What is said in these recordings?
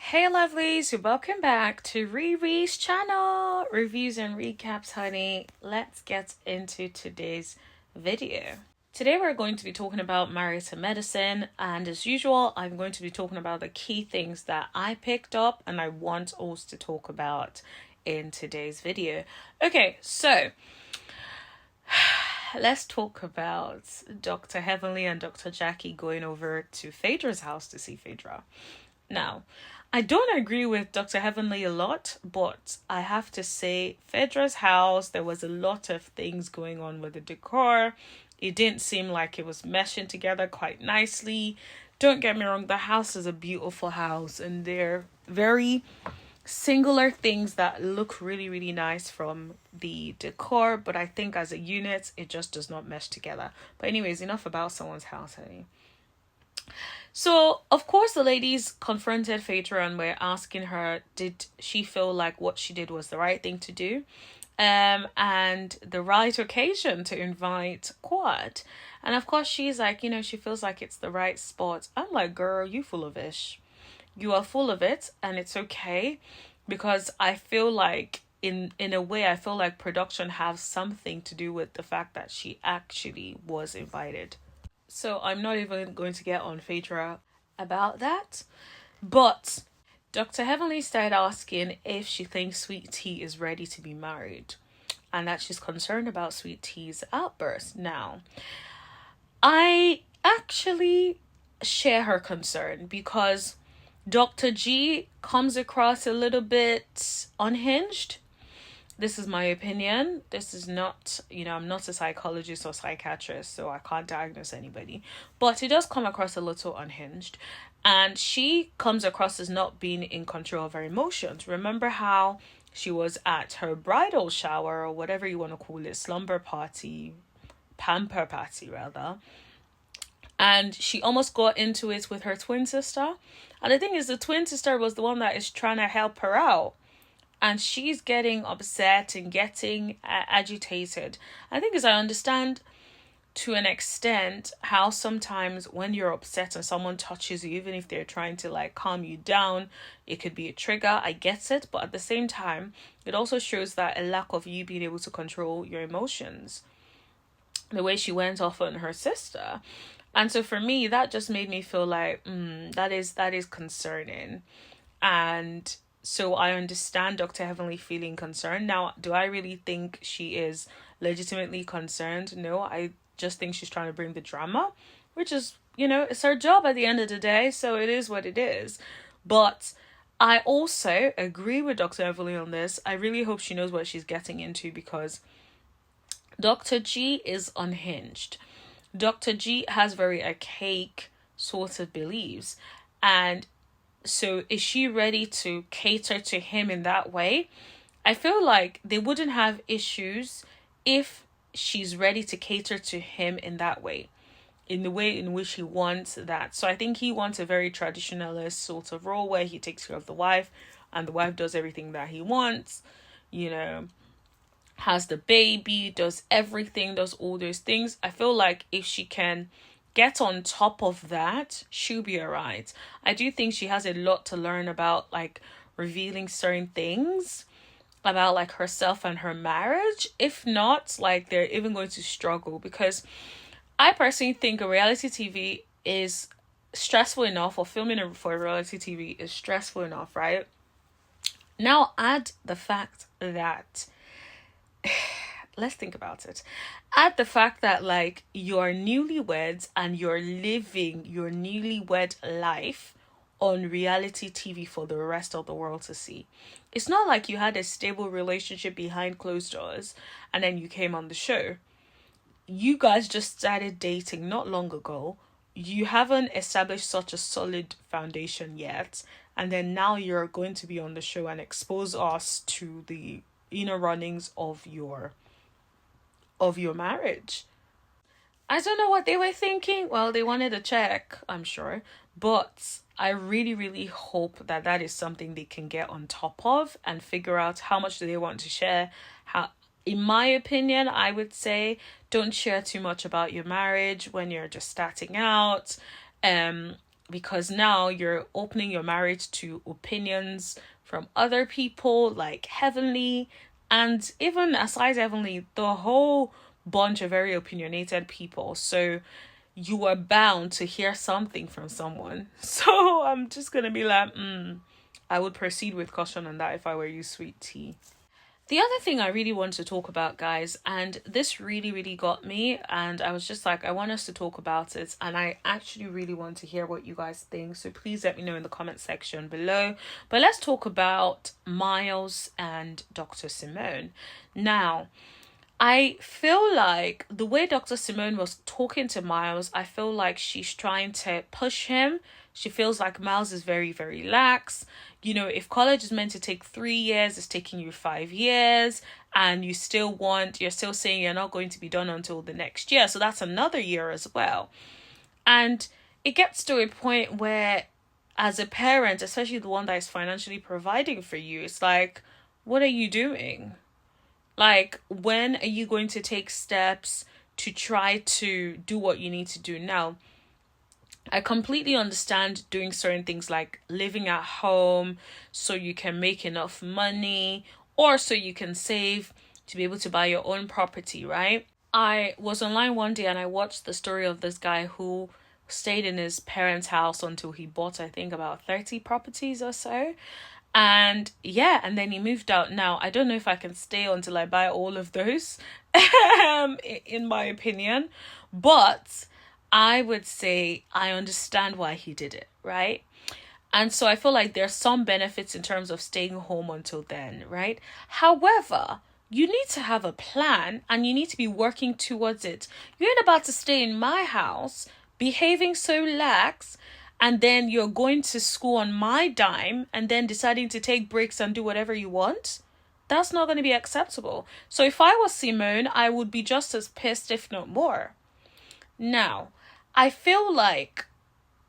Hey lovelies, welcome back to Riri's channel. Reviews and recaps, honey. Let's get into today's video. Today we're going to be talking about Married to Medicine, and as usual, I'm going to be talking about the key things that I picked up and I want us to talk about in today's video. Okay, so let's talk about Dr. Heavenly and Dr. Jackie going over to Phaedra's house to see Phaedra. Now, I don't agree with Dr. Heavenly a lot, but I have to say, Phaedra's house, there was a lot of things going on with the decor. It didn't seem like it was meshing together quite nicely. Don't get me wrong, the house is a beautiful house, and they're very singular things that look really, really nice from the decor, but I think as a unit, it just does not mesh together. But anyways, enough about someone's house, honey. So, of course, the ladies confronted Phaedra and were asking her, did she feel like what she did was the right thing to do? And the right occasion to invite Quad. And of course, she's like, she feels like it's the right spot. I'm like, girl, you full of ish. You are full of it, and it's okay. Because I feel like, in a way, I feel like production has something to do with the fact that she actually was invited. So I'm not even going to get on Phaedra about that. But Dr. Heavenly started asking if she thinks Sweet Tea is ready to be married, and that she's concerned about Sweet Tea's outburst. Now, I actually share her concern because Dr. G comes across a little bit unhinged. This is my opinion. This is not, I'm not a psychologist or psychiatrist, so I can't diagnose anybody. But it does come across a little unhinged. And she comes across as not being in control of her emotions. Remember how she was at her bridal shower, or whatever you want to call it, slumber party, pamper party rather. And she almost got into it with her twin sister. And the thing is, the twin sister was the one that is trying to help her out. And she's getting upset and getting agitated. I think as I understand to an extent how sometimes when you're upset and someone touches you, even if they're trying to like calm you down, it could be a trigger. I get it. But at the same time, it also shows that a lack of you being able to control your emotions. The way she went off on her sister. And so for me, that just made me feel like, that is concerning. And so I understand Dr. Heavenly feeling concerned. Now, do I really think she is legitimately concerned? No, I just think she's trying to bring the drama, which is, it's her job at the end of the day, so it is what it is. But I also agree with Dr. Heavenly on this. I really hope she knows what she's getting into, because Dr. G is unhinged. Dr. G has very archaic sort of beliefs, and so is she ready to cater to him in that way? I feel like they wouldn't have issues if she's ready to cater to him in that way, in the way in which he wants that. So I think he wants a very traditionalist sort of role where he takes care of the wife and the wife does everything that he wants, has the baby, does everything, does all those things. I feel like if she can get on top of that, she'll be alright. I do think she has a lot to learn about, like, revealing certain things about, like, herself and her marriage. If not, like, they're even going to struggle, because I personally think a reality TV is stressful enough, or filming for a reality TV is stressful enough, right? Now add the fact that let's think about it. Add the fact that, like, you're newlyweds and you're living your newlywed life on reality TV for the rest of the world to see. It's not like you had a stable relationship behind closed doors and then you came on the show. You guys just started dating not long ago. You haven't established such a solid foundation yet. And then now you're going to be on the show and expose us to the inner runnings of your marriage. I don't know what they were thinking. Well, they wanted a check, I'm sure. But I really, really hope that that is something they can get on top of and figure out how much do they want to share. In my opinion, I would say don't share too much about your marriage when you're just starting out. because now you're opening your marriage to opinions from other people like Heavenly, and even aside Heavenly, the whole bunch of very opinionated people. So you are bound to hear something from someone. So I'm just gonna be like, I would proceed with caution on that if I were you, sweet tea. The other thing I really want to talk about, guys, and this really, really got me, and I was just like, I want us to talk about it, and I actually really want to hear what you guys think. So please let me know in the comment section below. But let's talk about Miles and Dr. Simone. Now, I feel like the way Dr. Simone was talking to Miles, I feel like she's trying to push him. She feels like Miles is very, very lax. You know, if college is meant to take 3 years, it's taking you 5 years, and you're still saying you're not going to be done until the next year. So that's another year as well. And it gets to a point where, as a parent, especially the one that is financially providing for you, it's like, what are you doing? Like, when are you going to take steps to try to do what you need to do now? I completely understand doing certain things like living at home so you can make enough money, or so you can save to be able to buy your own property, right? I was online one day and I watched the story of this guy who stayed in his parents' house until he bought, I think, about 30 properties or so. And yeah, and then he moved out. Now, I don't know if I can stay until I buy all of those, in my opinion. But I would say I understand why he did it, right? And so I feel like there's some benefits in terms of staying home until then, right? However, you need to have a plan and you need to be working towards it. You ain't about to stay in my house behaving so lax, and then you're going to school on my dime and then deciding to take breaks and do whatever you want. That's not going to be acceptable. So if I was Simone, I would be just as pissed, if not more. Now, I feel like,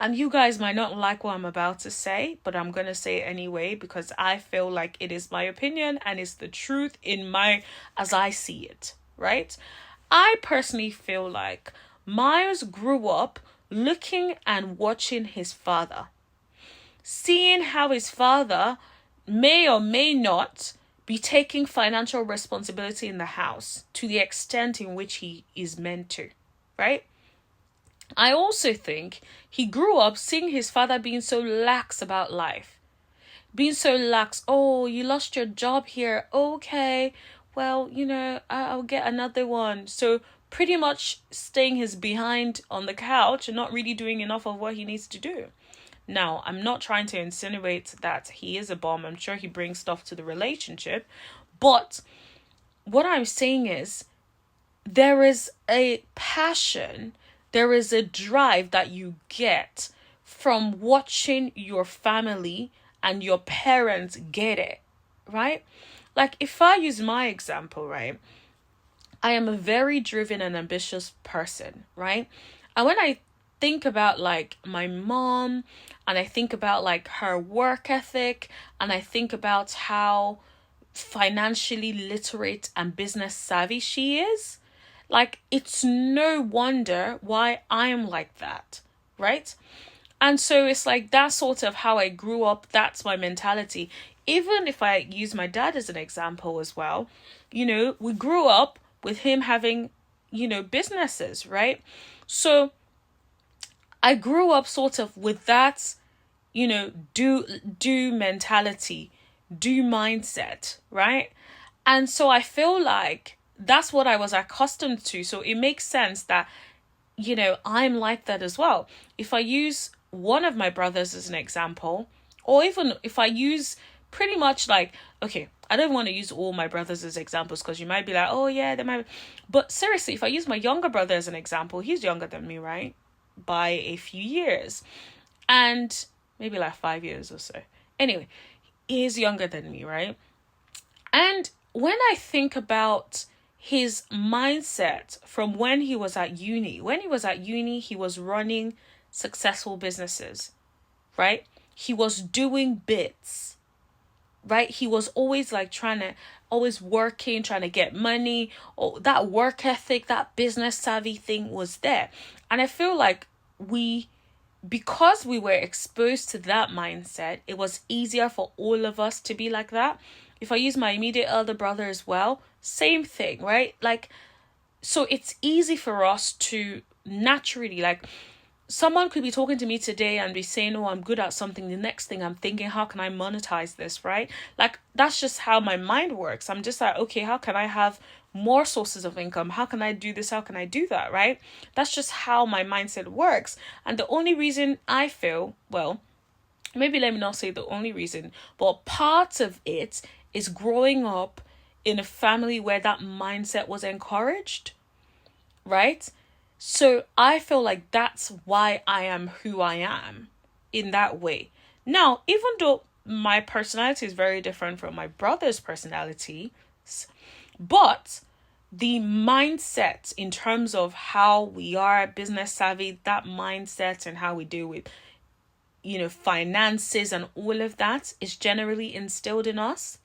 and you guys might not like what I'm about to say, but I'm going to say it anyway because I feel like it is my opinion and it's the truth as I see it, right? I personally feel like Miles grew up looking and watching his father, seeing how his father may or may not be taking financial responsibility in the house to the extent in which he is meant to, right? I also think he grew up seeing his father being so lax about life. Being so lax. Oh, you lost your job here. Okay. Well, I'll get another one. So pretty much staying his behind on the couch and not really doing enough of what he needs to do. Now, I'm not trying to insinuate that he is a bum. I'm sure he brings stuff to the relationship. But what I'm saying is there is a passion, there is a drive that you get from watching your family and your parents get it, right? Like, if I use my example, right? I am a very driven and ambitious person, right? And when I think about like my mom, and I think about like her work ethic, and I think about how financially literate and business savvy she is, like, it's no wonder why I am like that, right? And so it's like that's sort of how I grew up. That's my mentality. Even if I use my dad as an example as well, we grew up with him having, businesses, right? So I grew up sort of with that, do mentality, do mindset, right? And so I feel like that's what I was accustomed to. So it makes sense that, I'm like that as well. If I use one of my brothers as an example, or even if I use pretty much like, okay, I don't want to use all my brothers as examples because you might be like, oh yeah, they might be. But seriously, if I use my younger brother as an example, he's younger than me, right? By a few years. And maybe like 5 years or so. Anyway, he's younger than me, right? And when I think about his mindset from when he was at uni, he was running successful businesses, right? He was doing bits, right? He was always like always working, trying to get money, or that work ethic, that business savvy thing was there. And I feel like we because we were exposed to that mindset, it was easier for all of us to be like that. If I use my immediate elder brother as well, same thing, right? Like, so it's easy for us to naturally, like, someone could be talking to me today and be saying, oh, I'm good at something. The next thing I'm thinking, how can I monetize this, right? Like, that's just how my mind works. I'm just like, okay, how can I have more sources of income? How can I do this? How can I do that, right? That's just how my mindset works. And the only reason I feel, well, maybe let me not say the only reason, but part of it is growing up in a family where that mindset was encouraged, right? So I feel like that's why I am who I am in that way. Now, even though my personality is very different from my brother's personality, but the mindset in terms of how we are business savvy, that mindset and how we deal with, finances and all of that is generally instilled in us.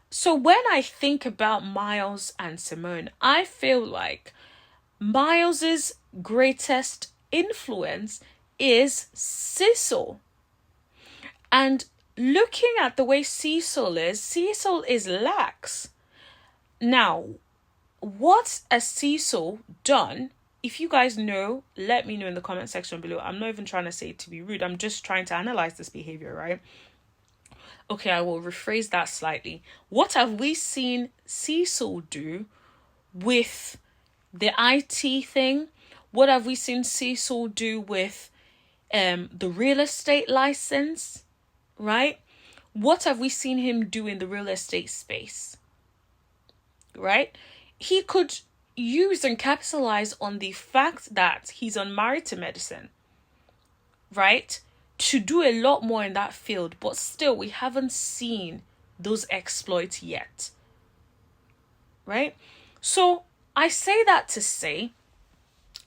So when I think about Miles and Simone, I feel like Miles's greatest influence is Cecil. And looking at the way Cecil is lax. Now, what has Cecil done? If you guys know, let me know in the comment section below. I'm not even trying to say it to be rude. I'm just trying to analyze this behavior, right? Okay, I will rephrase that slightly. What have we seen Cecil do with the IT thing? What have we seen Cecil do with the real estate license, right? What have we seen him do in the real estate space, right? He could use and capitalize on the fact that he's unmarried to medicine, right? To do a lot more in that field, but still we haven't seen those exploits yet, right? So I say that to say,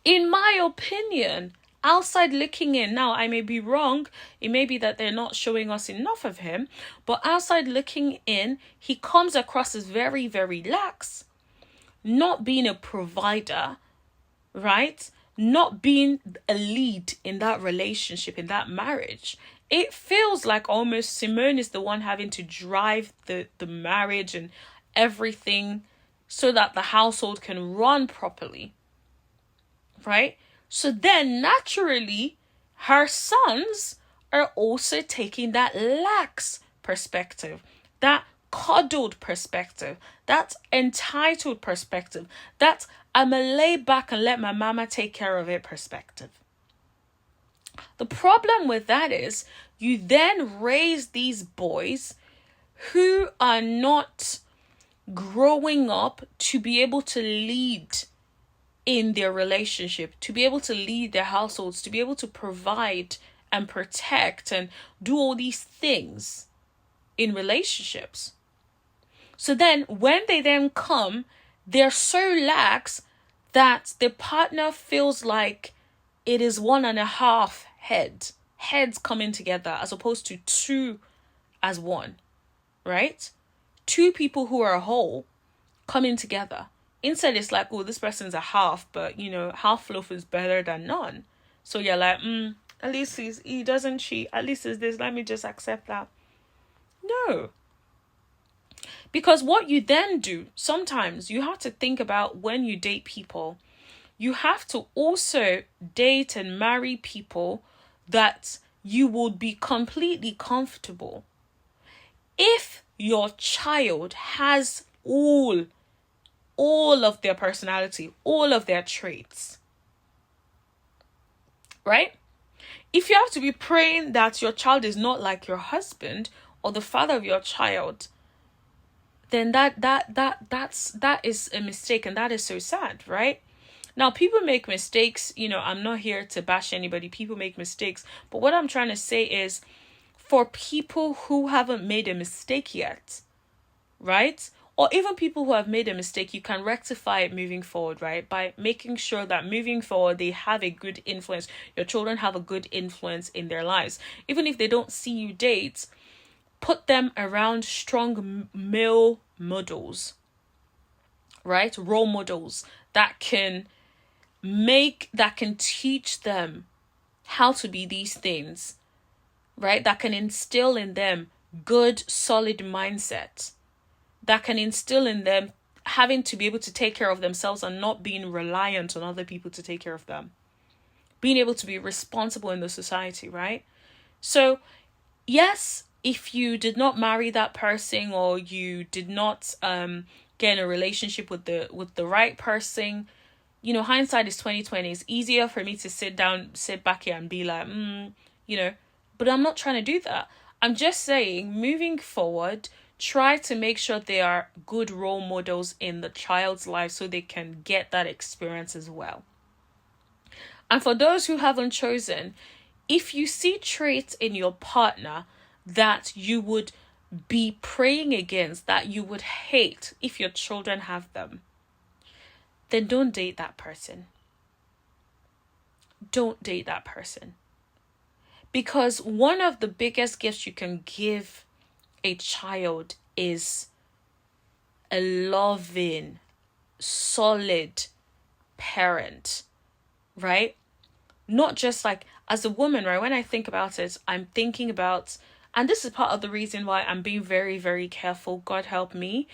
in my opinion, outside looking in, now I may be wrong, it may be that they're not showing us enough of him, but outside looking in, he comes across as very, very lax, not being a provider, right? Not being a lead in that relationship, in that marriage. It feels like almost Simone is the one having to drive the marriage and everything so that the household can run properly, right? So then naturally, her sons are also taking that lax perspective, that coddled perspective, that entitled perspective, that I'ma lay back and let my mama take care of it perspective. The problem with that is you then raise these boys who are not growing up to be able to lead in their relationship, to be able to lead their households, to be able to provide and protect and do all these things in relationships. So then when they then come, they're so lax that the partner feels like it is 1.5 heads coming together as opposed to two as one, right? Two people who are a whole coming together. Instead, it's like, oh, this person's a half, but half loaf is better than none. So you're like, at least he doesn't cheat. At least it's this. Let me just accept that. No. Because what you then do, sometimes you have to think about when you date people, you have to also date and marry people that you would be completely comfortable. If your child has all of their personality, all of their traits, right? If you have to be praying that your child is not like your husband or the father of your child, then that is a mistake, and that is so sad, right? Now, people make mistakes. I'm not here to bash anybody. People make mistakes. But what I'm trying to say is, for people who haven't made a mistake yet, right? Or even people who have made a mistake, you can rectify it moving forward, right? By making sure that moving forward, they have a good influence. Your children have a good influence in their lives. Even if they don't see you date, put them around strong male models, right? Role models that can teach them how to be these things, right? That can instill in them good, solid mindset. That can instill in them having to be able to take care of themselves and not being reliant on other people to take care of them. Being able to be responsible in the society, right? So, yes, if you did not marry that person, or you did not get in a relationship with the right person, you know, hindsight is 2020. It's easier for me to sit back here and be like, you know, but I'm not trying to do that. I'm just saying, moving forward, try to make sure they are good role models in the child's life so they can get that experience as well. And for those who haven't chosen, if you see traits in your partner that you would be praying against, that you would hate if your children have them, then don't date that person. Don't date that person. Because one of the biggest gifts you can give a child is a loving, solid parent, right? Not just like, as a woman, right? When I think about it, I'm thinking about, and this is part of the reason why I'm being very, very careful, God help me,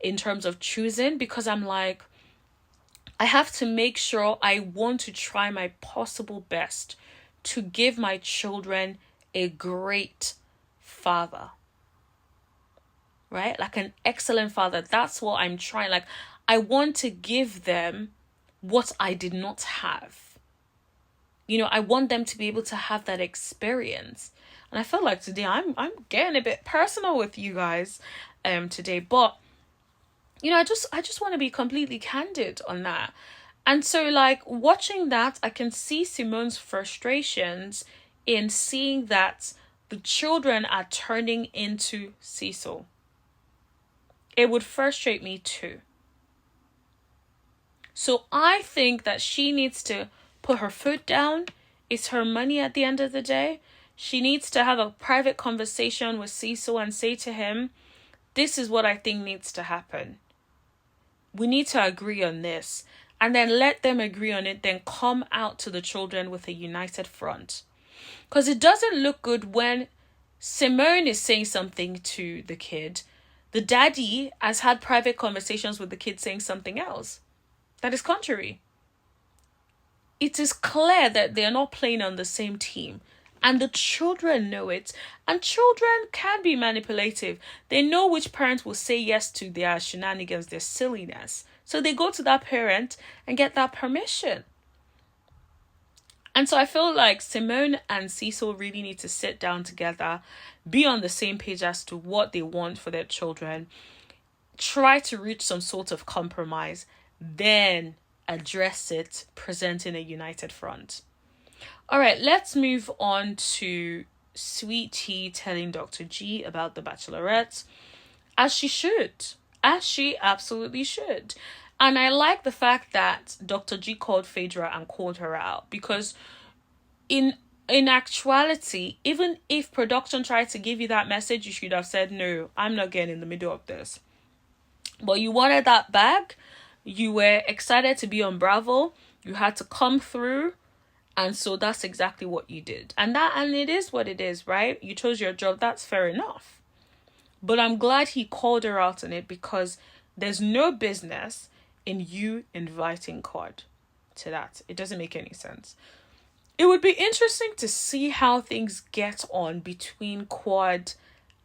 in terms of choosing, because I'm like, I have to make sure I want to try my possible best to give my children a great father, right? Like an excellent father. That's what I'm trying. Like, I want to give them what I did not have. You know, I want them to be able to have that experience. And I feel like today I'm getting a bit personal with you guys today, but you know, I just want to be completely candid on that. And so, like, watching that, I can see Simone's frustrations in seeing that the children are turning into Cecil. It would frustrate me too. So I think that she needs to put her foot down. It's her money at the end of the day. She needs to have a private conversation with Cecil and say to him, this is what I think needs to happen. We need to agree on this. And then let them agree on it. Then come out to the children with a united front. Because it doesn't look good when Simone is saying something to the kid. The daddy has had private conversations with the kid saying something else that is contrary. It is clear that they are not playing on the same team. And the children know it. And children can be manipulative. They know which parent will say yes to their shenanigans, their silliness. So they go to that parent and get that permission. And so I feel like Simone and Cecil really need to sit down together, be on the same page as to what they want for their children, try to reach some sort of compromise, then address it, presenting a united front. All right, let's move on to Sweet Tea telling Dr. G about the Bachelorette, as she should, as she absolutely should. And I like the fact that Dr. G called Phaedra and called her out, because in actuality, even if production tried to give you that message, you should have said, no, I'm not getting in the middle of this. But you wanted that bag. You were excited to be on Bravo. You had to come through. And so that's exactly what you did. And it is what it is, right? You chose your job. That's fair enough. But I'm glad he called her out on it, because there's no business in you inviting Quad to that. It doesn't make any sense. It would be interesting to see how things get on between Quad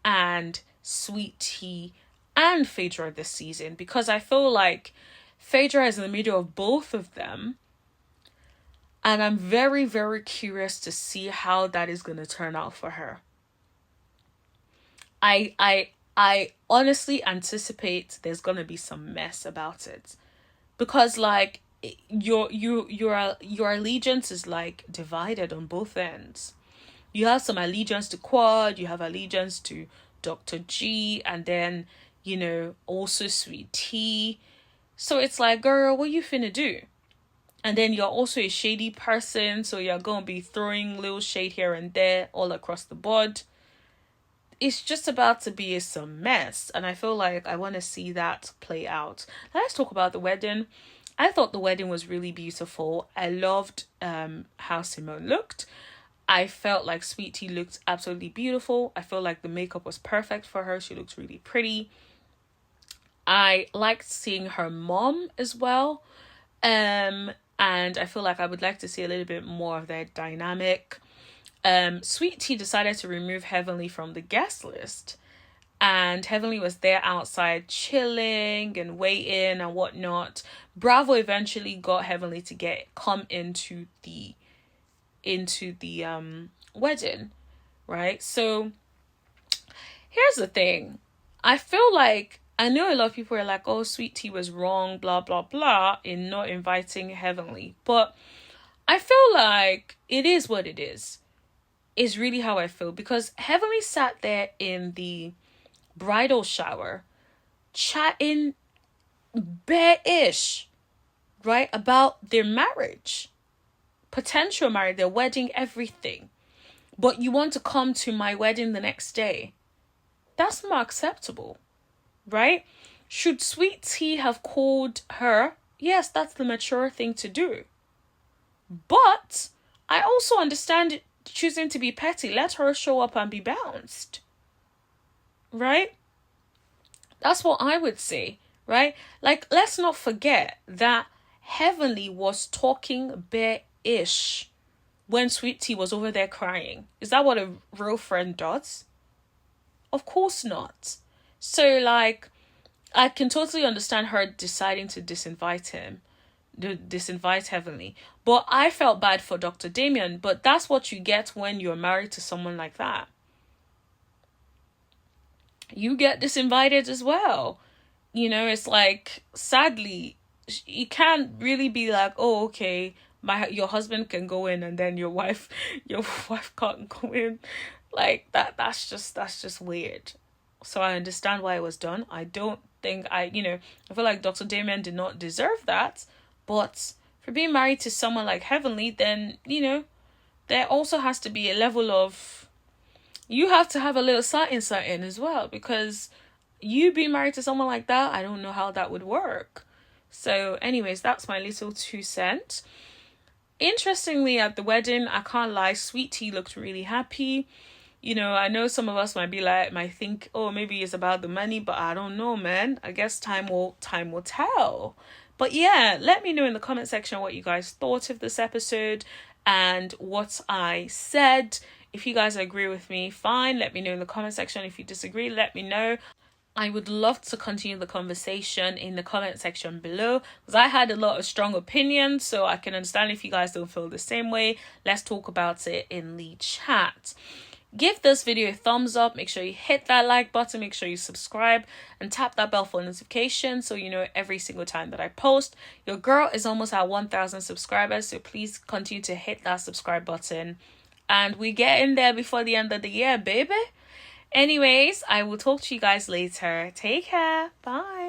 and Sweet Tea and Phaedra this season, because I feel like Phaedra is in the middle of both of them. And I'm very, very curious to see how that is going to turn out for her. I honestly anticipate there's going to be some mess about it. Because, like, your allegiance is, like, divided on both ends. You have some allegiance to Quad, you have allegiance to Dr. G, and then, you know, also Sweet Tea. So it's like, girl, what you finna do? And then you're also a shady person, so you're going to be throwing little shade here and there all across the board. It's just about to be some mess, and I feel like I want to see that play out. Let's talk about the wedding. I thought the wedding was really beautiful. I loved how Simone looked. I felt like Sweet Tea looked absolutely beautiful. I feel like the makeup was perfect for her. She looked really pretty. I liked seeing her mom as well. And I feel like I would like to see a little bit more of their dynamic. Sweet Tea decided to remove Heavenly from the guest list. And Heavenly was there outside chilling and waiting and whatnot. Bravo eventually got Heavenly to come into the wedding, right? So here's the thing. I feel like, I know a lot of people are like, oh, Sweet Tea was wrong, blah, blah, blah, in not inviting Heavenly. But I feel like it is what it is. Is really how I feel. Because Heavenly sat there in the bridal shower, chatting bare-ish, right? About their marriage. Potential marriage, their wedding, everything. But you want to come to my wedding the next day. That's not acceptable. Right? Should Sweet Tea have called her? Yes, that's the mature thing to do. But I also understand choosing to be petty. Let her show up and be bounced. Right? That's what I would say. Right? Like, let's not forget that Heavenly was talking bare-ish when Sweet Tea was over there crying. Is that what a real friend does? Of course not. So, like, I can totally understand her deciding to disinvite Heavenly. But I felt bad for Dr. Damien. But that's what you get when you're married to someone like that. You get disinvited as well. You know, it's like, sadly, you can't really be like, oh, okay, your husband can go in and then your wife can't go in. Like, that's just weird. So I understand why it was done. I don't think I feel like Dr. Damien did not deserve that. But for being married to someone like Heavenly, then, there also has to be a level of, you have to have a little something as well. Because you being married to someone like that, I don't know how that would work. So anyways, that's my little 2 cents. Interestingly, at the wedding, I can't lie, Sweet Tea looked really happy. I know some of us might think, oh, maybe it's about the money, but I don't know, man. I guess time will tell. But yeah, let me know in the comment section what you guys thought of this episode and what I said. If you guys agree with me, fine. Let me know in the comment section. If you disagree, let me know. I would love to continue the conversation in the comment section below, because I had a lot of strong opinions, so I can understand if you guys don't feel the same way. Let's talk about it in the chat. Give this video a thumbs up. Make sure you hit that like button. Make sure you subscribe and tap that bell for notification so you know every single time that I post. Your girl is almost at 1,000 subscribers, so please continue to hit that subscribe button. And we get in there before the end of the year, baby. Anyways, I will talk to you guys later. Take care. Bye.